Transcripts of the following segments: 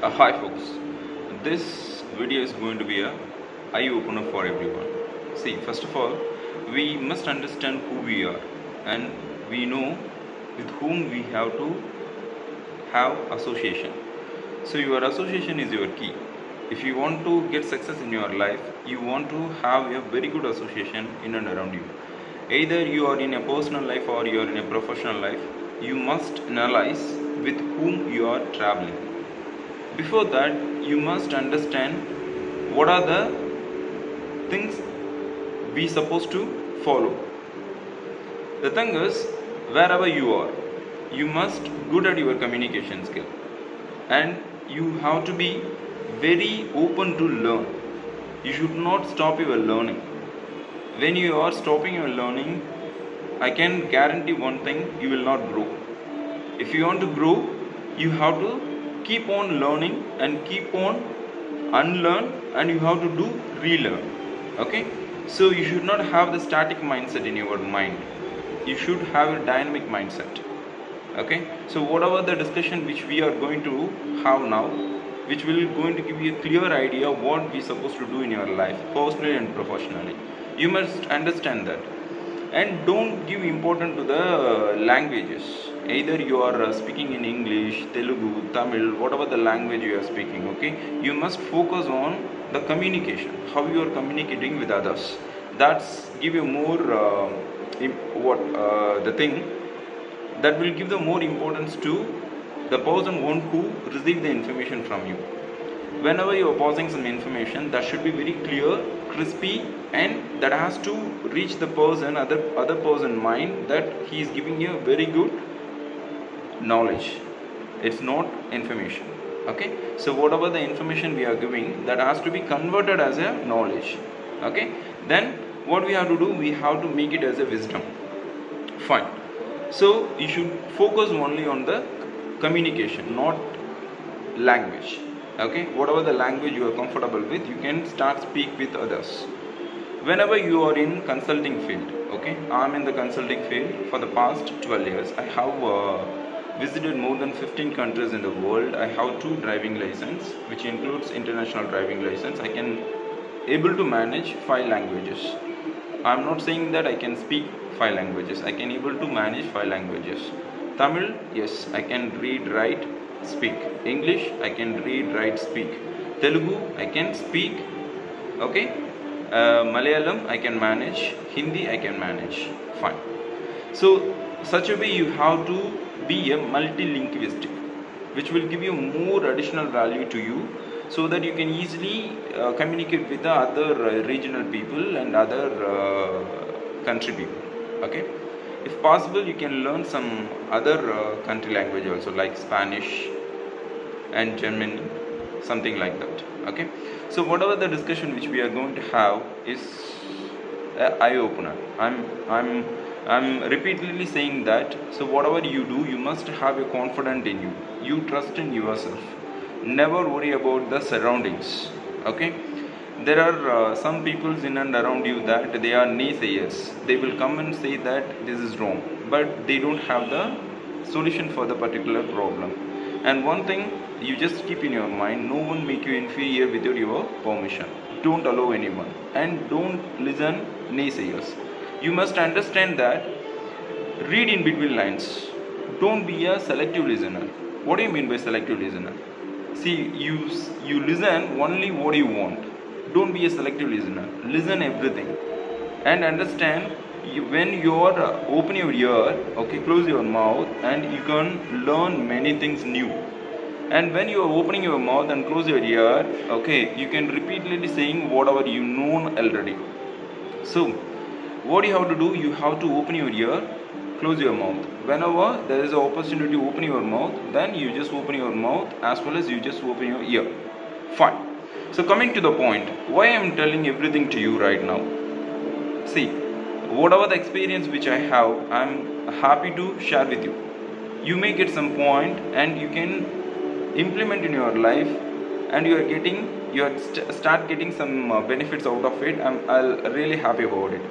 Hi folks, this video is going to be a eye opener for everyone. See, first of all, we must understand who we are and we know with whom we have to have association. So your association is your key. If you want to get success in your life, you want to have a very good association in and around you. Either you are in a personal life or you are in a professional life, you must analyze with whom you are traveling. Before that, you must understand what are the things we supposed to follow. The thing is, wherever you are, you must good at your communication skill, and you have to be very open to learn. You should not stop your learning. When you are stopping your learning, I can guarantee one thing: you will not grow. If you want to grow, you have to keep on learning and keep on unlearn, and you have to do relearn. Okay, so you should not have the static mindset in your mind. You should have a dynamic mindset. Okay, so whatever the discussion which we are going to have now, which will going to give you a clear idea of what we supposed to do in your life, personally and professionally. You must understand that, and don't give importance to the languages. Either you are speaking in English, Telugu, Tamil, whatever the language you are speaking. Okay, you must focus on the communication, how you are communicating with others. That's give you more the thing that will give the more importance to the person who receive the information from you. Whenever you are passing some information, that should be very clear, crispy, and that has to reach the person, other person mind, that he is giving you very good knowledge. It's not information. Okay, so whatever the information we are giving, that has to be converted as a knowledge. Okay, then what we have to do, we have to make it as a wisdom. Fine. So you should focus only on the communication, not language. Okay, whatever the language you are comfortable with, you can start speak with others. Whenever you are in consulting field, okay, I am in the consulting field for the past 12 years. I have visited more than 15 countries in the world. I have 2 driving license, which includes international driving license. I can able to manage 5 languages. I am not saying that I can speak 5 languages. I can able to manage 5 languages. Tamil, yes, I can read, write, speak. English, I can read, write, speak. Telugu, I can speak. Okay, Malayalam, I can manage. Hindi, I can manage. Fine. So such a way you have to be a multilinguistic, which will give you more additional value to you, so that you can easily communicate with the other regional people and other country people. Okay, if possible, you can learn some other country language also, like Spanish and German, something like that. Okay, so whatever the discussion which we are going to have is an eye opener. I'm repeatedly saying that. So whatever you do, you must have a confidence in you. You trust in yourself. Never worry about the surroundings. Okay, there are some people in and around you that they are naysayers. They will come and say that this is wrong, but they don't have the solution for the particular problem. And one thing you just keep in your mind: no one make you inferior without your permission. Don't allow anyone, and don't listen naysayers. You must understand that. Read in between lines. Don't be a selective listener. What do you mean by selective listener? See, you listen only what you want. Don't be a selective listener. Listen everything, and understand when you are open your ear. Okay, close your mouth, and you can learn many things new. And when you are opening your mouth and close your ear, okay, you can repeatedly saying whatever you know already. So what you have to do, you have to open your ear, close your mouth. Whenever there is an opportunity to open your mouth, then you just open your mouth, as well as you just open your ear. Fine. So coming to the point, why I am telling everything to you right now. See, whatever the experience which I have, I am happy to share with you. You may get some point, and you can implement in your life, and you are start getting some benefits out of it. I'll really happy about it.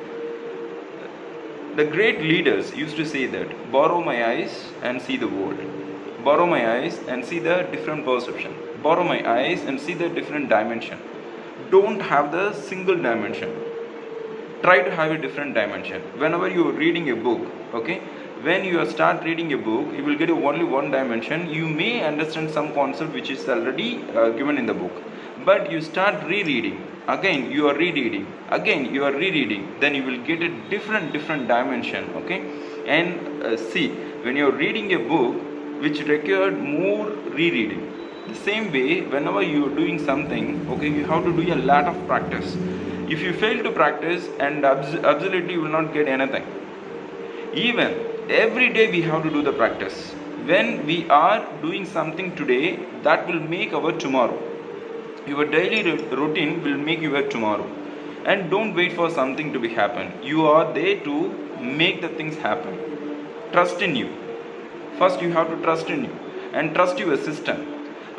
The great leaders used to say that, borrow my eyes and see the world. Borrow my eyes and see the different perception. Borrow my eyes and see the different dimension. Don't have the single dimension. Try to have a different dimension. Whenever you are reading a book, okay, when you start reading a book, you will get only one dimension. You may understand some concept which is already given in the book, but you start rereading. Again you are rereading, again you are rereading, then you will get a different dimension, okay. And see, when you are reading a book which required more rereading, the same way whenever you are doing something, okay, you have to do a lot of practice. If you fail to practice, and absolutely you will not get anything. Even every day we have to do the practice. When we are doing something today, that will make our tomorrow. Your daily routine will make your tomorrow. And don't wait for something to be happen. You are there to make the things happen. Trust in you. First you have to trust in you and trust your system.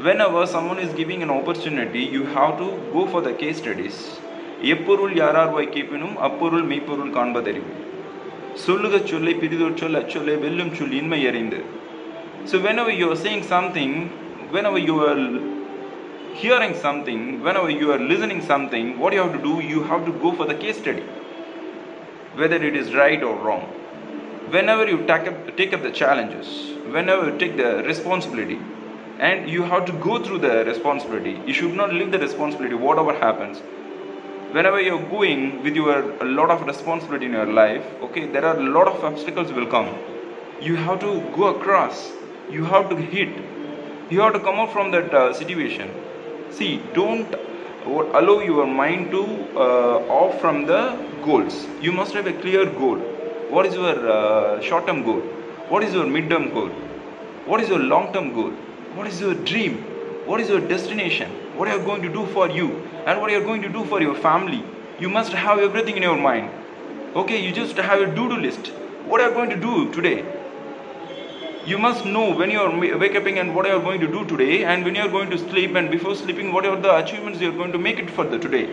Whenever someone is giving an opportunity, you have to go for the case studies. எப்பொருள் யாரார்வாய் கேட்பினும் அப்பொருள் மெய்ப்பொருள் காண்பதறிவு. சொல்லுக சொல்லை பிரிதோர் சொல் அச்சொல்லை வெல்லும் சொல் இன்மை அறிந்து. So whenever you are saying something, whenever you are hearing something, whenever you are listening something, what you have to do, you have to go for the case study, whether it is right or wrong. Whenever you take up the challenges, whenever you take the responsibility, and you have to go through the responsibility, you should not leave the responsibility whatever happens. Whenever you are going with a lot of responsibility in your life, okay, there are a lot of obstacles will come. You have to go across, you have to hit, you have to come out from that situation. See, don't allow your mind to off from the goals. You must have a clear goal. What is your short-term goal? What is your mid-term goal? What is your long-term goal? What is your dream? What is your destination? What are you going to do for you? And what are you going to do for your family? You must have everything in your mind. Okay, you just have a to-do list. What are you going to do today? You must know when you are waking up and what you are going to do today, and when you are going to sleep, and before sleeping what are the achievements you are going to make it for the today.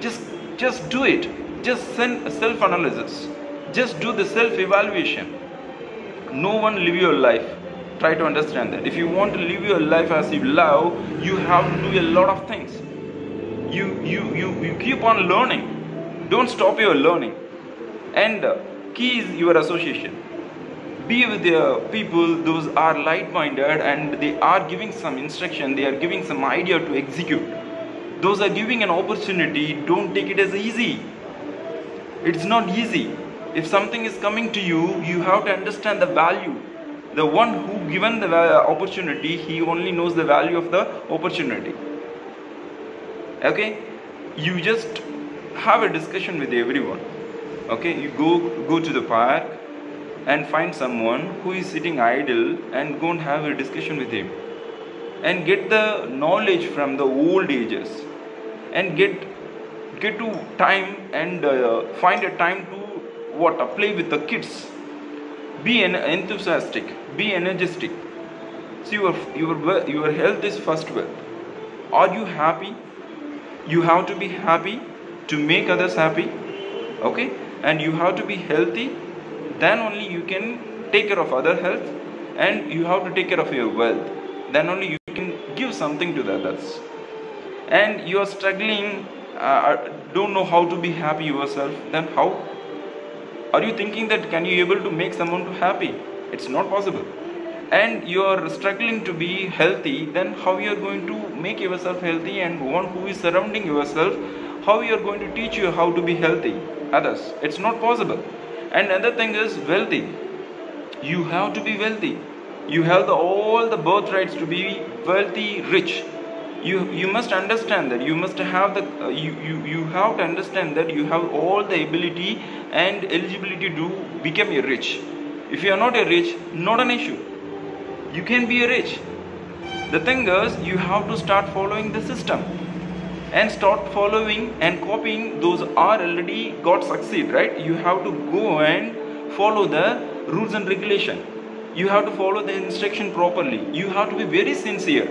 Just do it. Just send self-analysis. Just do the self-evaluation. No one live your life. Try to understand that. If you want to live your life as you love, you have to do a lot of things. You keep on learning. Don't stop your learning. And key is your association. Be with the people those are light-minded and they are giving some instruction, they are giving some idea to execute. Those are giving an opportunity. Don't take it as easy. It's not easy. If something is coming to you, you have to understand the value. The one who given the opportunity, he only knows the value of the opportunity. Okay, you just have a discussion with everyone. Okay, you go to the park and find someone who is sitting idle and go and have a discussion with him and get the knowledge from the old ages and get to time and find a time to play with the kids. Be enthusiastic, be energetic. See, your health is first wealth. Are you happy? You have to be happy to make others happy. Okay, and you have to be healthy. Then only you can take care of other health, and you have to take care of your wealth. Then only you can give something to the others. And you are struggling, don't know how to be happy yourself. Then how? Are you thinking that can you able to make someone to happy? It's not possible. And you are struggling to be healthy, then how you are going to make yourself healthy, and one who is surrounding yourself, how you are going to teach you how to be healthy? Others. It's not possible. And another thing is wealthy. You have to be wealthy. You have all the birthrights to be wealthy, rich. You must understand that you must have the you have to understand that you have all the ability and eligibility to become a rich. If you are not a rich, not an issue. You can be a rich. The thing is, you have to start following the system and start following and copying those are already got succeed, right? You have to go and follow the rules and regulation. You have to follow the instruction properly. You have to be very sincere.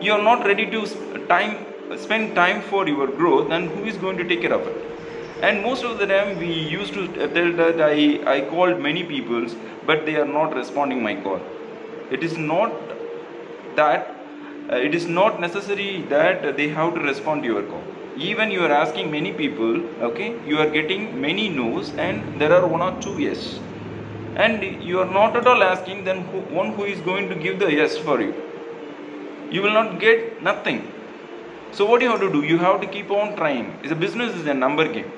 You are not ready to spend time for your growth, and who is going to take care of it? And most of the time we used to tell that I called many people, but they are not responding my call. It is not that it is not necessary that they have to respond to your call. Even you are asking many people, okay, you are getting many no's and there are 1 or 2 yes. And you are not at all asking then one who is going to give the yes for you. You will not get nothing. So what you have to do? You have to keep on trying. It's a business, is a number game.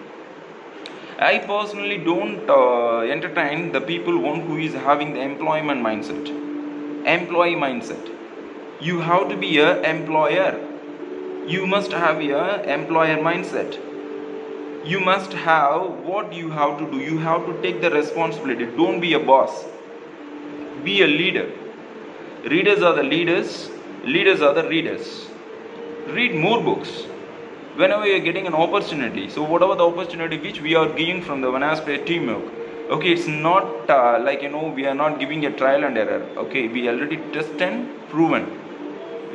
I personally don't entertain the people one who is having the employment mindset. Employee mindset. You have to be an employer. You must have a employer mindset. You must have what you have to do. You have to take the responsibility. Don't be a boss. Be a leader. Readers are the leaders. Leaders are the readers. Read more books. Whenever you are getting an opportunity, so whatever the opportunity which we are giving from the Vanasplay teamwork, okay, it's not we are not giving a trial and error. Okay, we already tested and proven.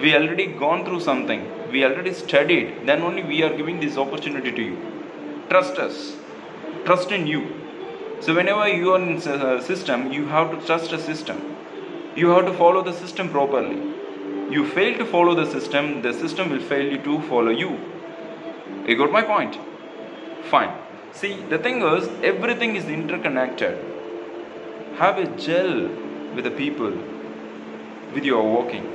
We already gone through something. We already studied. Then only we are giving this opportunity to you. Trust us. Trust in you. So whenever you are in a system, you have to trust a system. You have to follow the system properly. You fail to follow the system will fail you to follow you. You got my point? Fine. See, the thing is, everything is interconnected. Have a gel with the people with you are working.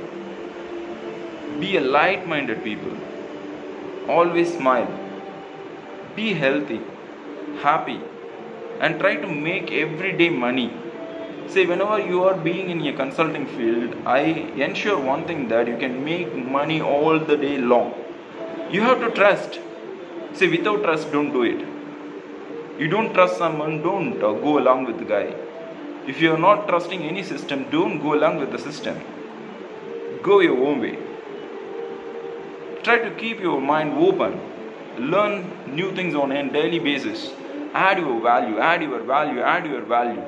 Be a light-minded people. Always smile. Be healthy, happy, and try to make everyday money. See, whenever you are being in a consulting field, I ensure one thing, that you can make money all the day long. You have to trust. See, without trust, don't do it. You don't trust someone, don't go along with the guy. If you are not trusting any system, don't go along with the system. Go your own way. Try to keep your mind open. Learn new things on a daily basis. Add your value, add your value, add your value.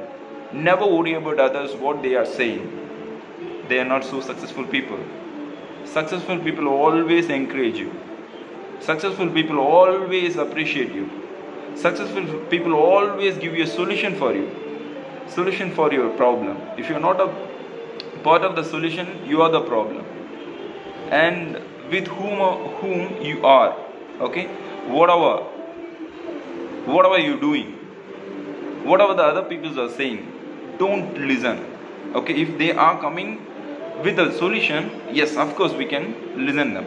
Never worry about others, what they are saying. They are not so successful people. Successful people always encourage you. Successful people always appreciate you. Successful people always give you a solution for you. Solution for your problem. If you are not a part of the solution, you are the problem. And with whom you are, okay, whatever you're doing, whatever the other people are saying, don't listen. Okay, if they are coming with a solution, yes, of course we can listen them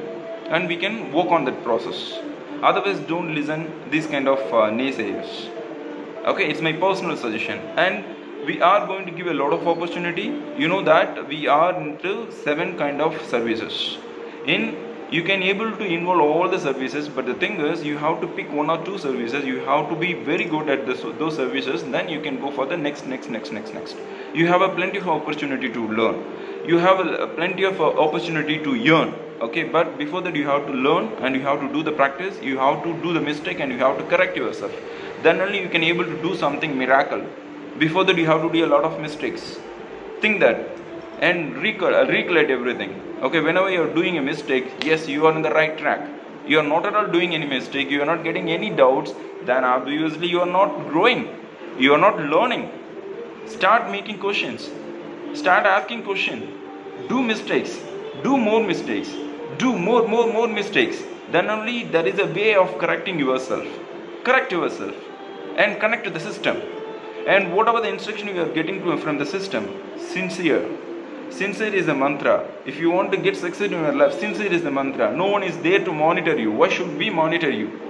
and we can work on that process. Otherwise, don't listen these kind of naysayers. Okay, it's my personal suggestion. And we are going to give a lot of opportunity. You know that we are into 7 kind of services. You can able to involve all the services, but the thing is, you have to pick 1 or 2 services. You have to be very good at those services. Then you can go for the next. You have a plenty of opportunity to learn. You have a plenty of opportunity to earn. Okay, but before that, you have to learn and you have to do the practice. You have to do the mistake and you have to correct yourself. Then only you can able to do something miracle. Before that, you have to do a lot of mistakes. Think that and recollect everything. Okay, whenever you are doing a mistake, yes, you are on the right track. You are not at all doing any mistake. You are not getting any doubts. Then obviously you are not growing. You are not learning. Start making questions. Start asking questions. Do mistakes. Do more mistakes. Do more mistakes. Then only there is a way of correcting yourself. Correct yourself and connect to the system. And whatever the instruction you are getting from the system, sincere. Sincere is a mantra. If you want to get success in your life, sincere is the mantra. No one is there to monitor you. Why should we monitor you?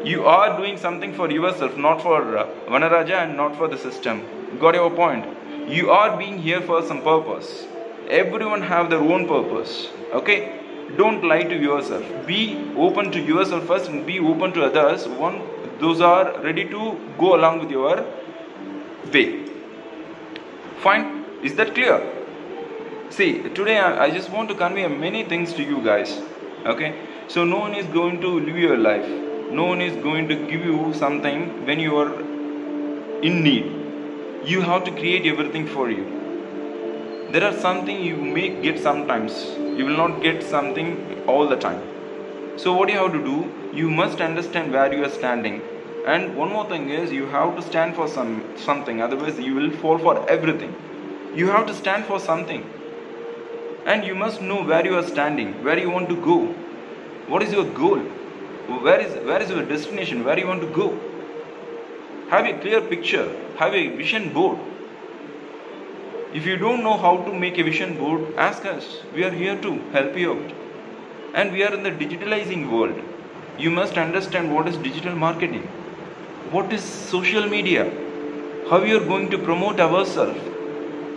You are doing something for yourself, not for Vanaraja and not for the system. Got your point? You are being here for some purpose. Everyone have their own purpose. Okay? Don't lie to yourself. Be open to yourself first and be open to others. Those are ready to go along with your way. Fine? Is that clear? See, today I just want to convey many things to you guys. Okay? So no one is going to live your life. No one is going to give you something when you are in need. You have to create everything for you. There are something you may get sometimes. You will not get something all the time. So what you have to do, you must understand where you are standing. And one more thing is, you have to stand for something. Otherwise, you will fall for everything. You have to stand for something. and you must know where you are standing, where you want to go, what is your goal, where is your destination, where you want to go. Have a clear picture, have a vision board. If you don't know how to make a vision board, ask us. We are here to help you out. And we are in the digitalizing world. You must understand what is digital marketing, what is social media, how you are going to promote ourselves.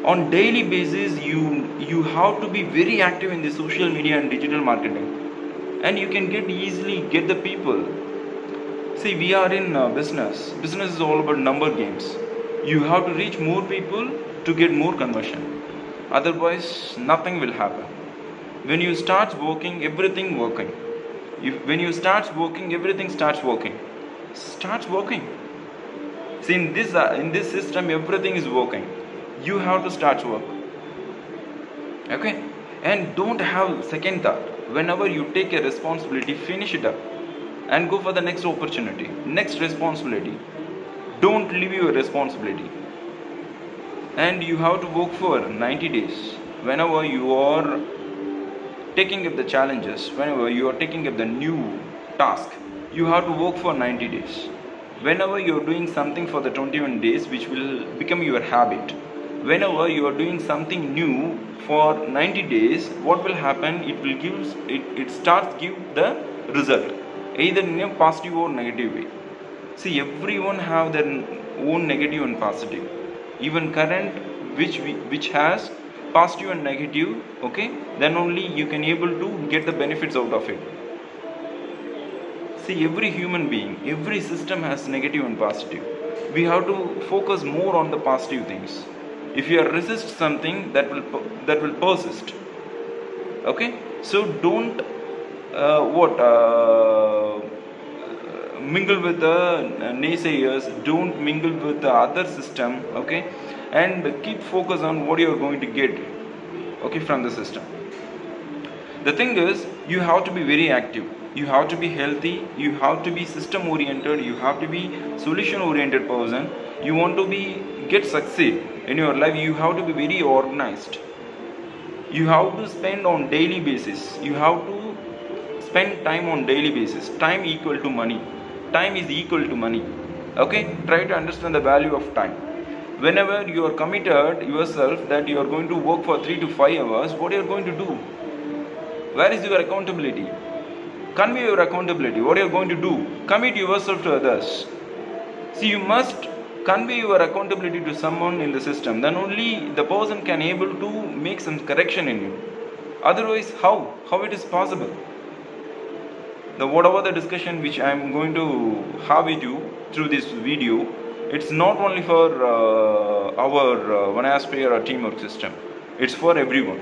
On daily basis, you have to be very active in the social media and digital marketing. And you can easily get the people. See, we are in business. Business is all about number games. You have to reach more people to get more conversion. Otherwise, nothing will happen. When you start working, everything working. When you start working, everything starts working. Starts working. See, in this system, everything is working. You have to start work. Okay? And don't have second thought. Whenever you take a responsibility, finish it up. And go for the next opportunity, next responsibility. Don't leave your responsibility. And you have to work for 90 days. Whenever you are taking up the challenges, whenever you are taking up the new task, you have to work for 90 days. Whenever you are doing something for the 21 days, which will become your habit, whenever you are doing something new for 90 days, what will happen? It starts give the result, either in a positive or negative way. See, everyone have their own negative and positive. Even current, which has positive and negative, okay, then only you can able to get the benefits out of it. See, every human being, every system has negative and positive. We have to focus more on the positive things. If you resist something, that will persist. Okay, so don't mingle with the naysayers, don't mingle with the other system, okay, and keep focus on what you are going to get, okay, from the system. The thing is, you have to be very active, you have to be healthy, you have to be system oriented, you have to be solution oriented person. You want to get succeed in your life, you have to be very organized. You have to spend on daily basis, you have to spend time on daily basis. Time equal to money. Time is equal to money. Okay, try to understand the value of time. Whenever you are committed yourself that you are going to work for 3 to 5 hours, what you are going to do? Where is your accountability? Convey your accountability. What you are going to do? Commit yourself to others. See, you must convey your accountability to someone in the system. Then only the person can able to make some correction in you. Otherwise, how it is possible? Whatever the discussion which I am going to have with you through this video, it's not only for our One Aspire or teamwork system. It's for everyone.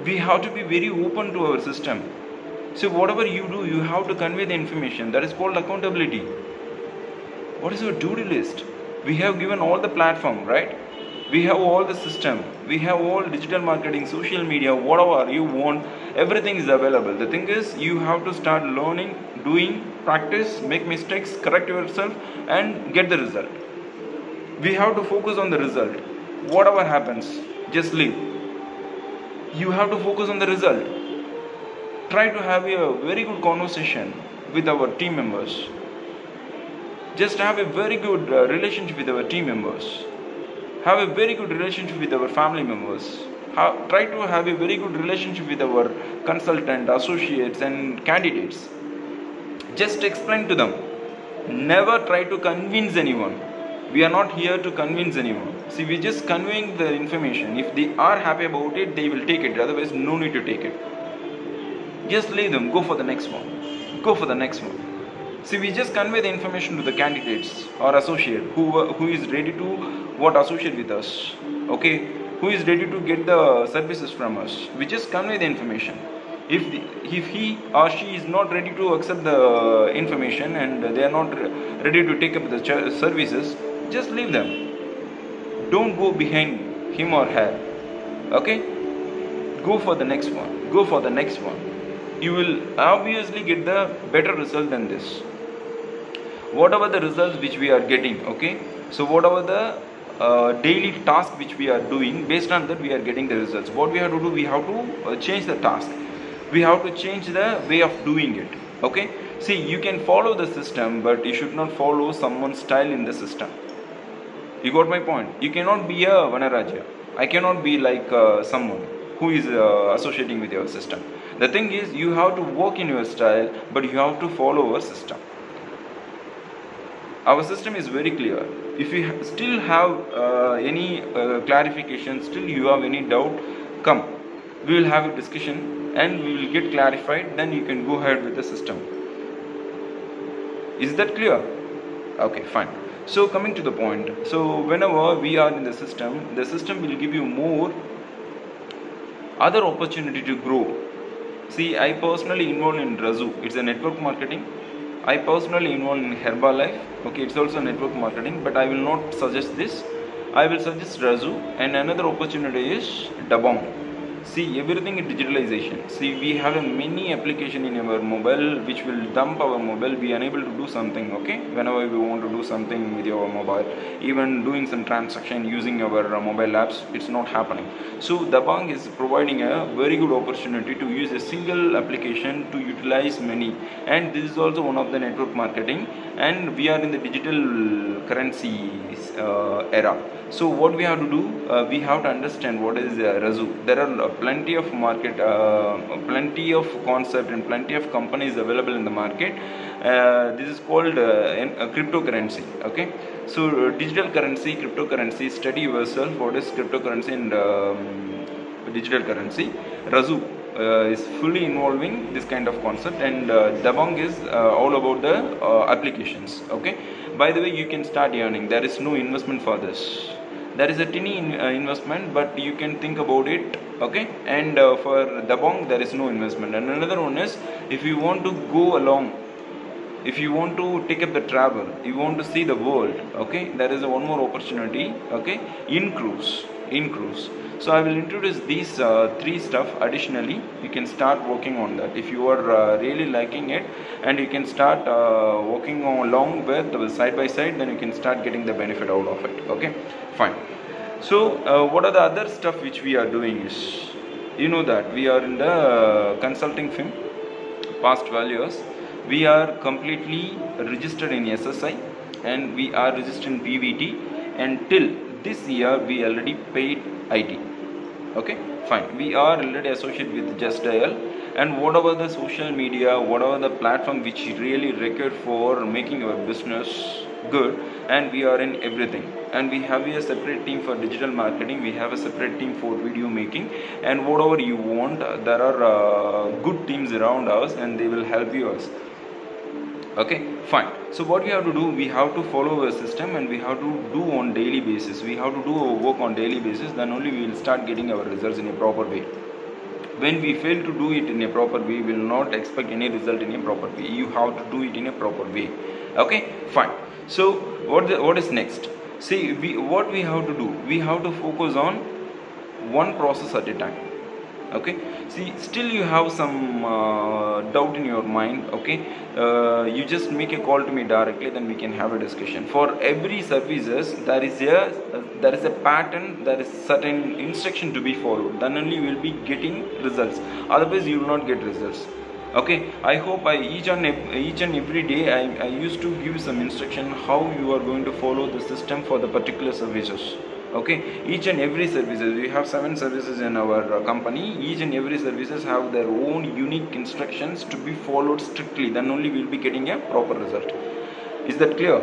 We have to be very open to our system. So whatever you do, you have to convey the information. That is called accountability. What is your to-do list? We have given all the platform, right? We have all the system. We have all digital marketing, social media, whatever you want. Everything is available. The thing is, you have to start learning, doing, practice, make mistakes, correct yourself, and get the result. We have to focus on the result. Whatever happens, just leave. You have to focus on the result. Try to have a very good conversation with our team members. Just have a very good relationship with our team members. Have a very good relationship with our family members. Try to have a very good relationship with our consultant, associates and candidates. Just explain to them. Never try to convince anyone. We are not here to convince anyone. See, we just conveying the information. If they are happy about it, they will take it. Otherwise, no need to take it. Just leave them. Go for the next one. Go for the next one. See, we just convey the information to the candidates or associate who is ready to associate with us. Okay, who is ready to get the services from us. We just convey the information. If he or she is not ready to accept the information and they are not ready to take up the services, just leave them. Don't go behind him or her. Okay, go for the next one. Go for the next one. You will obviously get the better result than this. Whatever the results which we are getting, okay, so whatever the daily task which we are doing. Based on that we are getting the results. What we have to do, we have to change the task, we have to change the way of doing it. Okay, see, you can follow the system, but you should not follow someone's style in the system. You got my point? You cannot be a Vanaraja. I cannot be like someone who is associating with your system. The thing is, you have to work in your style, but you have to follow our system. Our system is very clear. If you still have any clarification, still you have any doubt, come. We will have a discussion and we will get clarified. Then you can go ahead with the system. Is that clear? Okay, fine. So coming to the point. So whenever we are in the system will give you more other opportunity to grow. See, I personally involved in Razoo. It's a network marketing. I personally involved in Herbalife. Okay, it's also network marketing, but I will not suggest this. I will suggest Razoo. And another opportunity is Dabong. See, everything is digitalization. See, we have a mini application in our mobile which will dump our mobile. We are unable to do something. Okay, whenever we want to do something with your mobile, even doing some transaction using our mobile apps, it's not happening. So Dabong is providing a very good opportunity to use a single application to utilize many, and this is also one of the network marketing, and we are in the digital currency era. So what we have to do, we have to understand what is Razoo. There are plenty of market, plenty of concept and plenty of companies available in the market. This is called cryptocurrency. Okay, so digital currency, cryptocurrency. Study yourself what is cryptocurrency and digital currency. Razoo is fully involving this kind of concept, and Dabong is all about the applications. Okay, by the way, you can start earning. There is no investment for this. There is a tiny investment, but you can think about it. Okay, and for Dabong there is no investment. And another one is, if you want to go along, if you want to take up the travel, you want to see the world, okay, there is one more opportunity. Okay, in cruise. So I will introduce these three stuff. Additionally, you can start working on that if you are really liking it, and you can start working along with side by side. Then you can start getting the benefit out of it. Okay, fine. So what are the other stuff which we are doing is, you know that we are in the consulting firm. Past 12 years we are completely registered in SSI, and we are registered in PVT, and till this year we already paid IT. Okay, fine. We are already associated with Just Dial, and whatever the social media, whatever the platform which really required for making our business good, and we are in everything. And we have a separate team for digital marketing, we have a separate team for video making, and whatever you want, there are good teams around us, and they will help you us. Okay, fine. So what we have to do, we have to follow a system, and we have to do on daily basis. We have to do our work on daily basis. Then only we will start getting our results in a proper way. When we fail to do it in a proper way, we will not expect any result in a proper way. You have to do it in a proper way. Okay, fine. So what is next? See, what we have to do, we have to focus on one process at a time. Okay, see, still you have some doubt in your mind. Okay, you just make a call to me directly, then we can have a discussion. For every services there is a pattern, there is certain instruction to be followed, then only you will be getting results, otherwise you will not get results. Okay, I hope each and every day I used to give some instruction how you are going to follow the system for the particular services. Okay, each and every services, we have 7 services in our company. Each and every services have their own unique instructions to be followed strictly, then only we will be getting a proper result. Is that clear?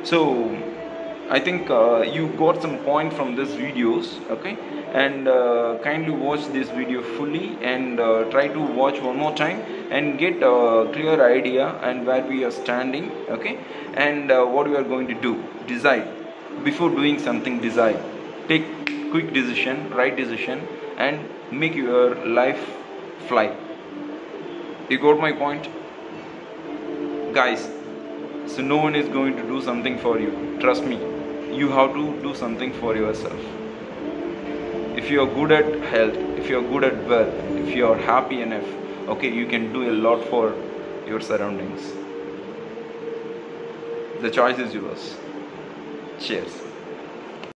So I think you got some point from this videos. Okay, and kindly watch this video fully, and try to watch one more time and get a clear idea and where we are standing. Okay, and what we are going to do. Decide. Before doing something, decide. Take quick decision, right decision, and make your life fly. You got my point, guys? So no one is going to do something for you. Trust me, you have to do something for yourself. If you are good at health, if you are good at wealth, if you are happy enough, okay, you can do a lot for your surroundings. The choice is yours. Cheers.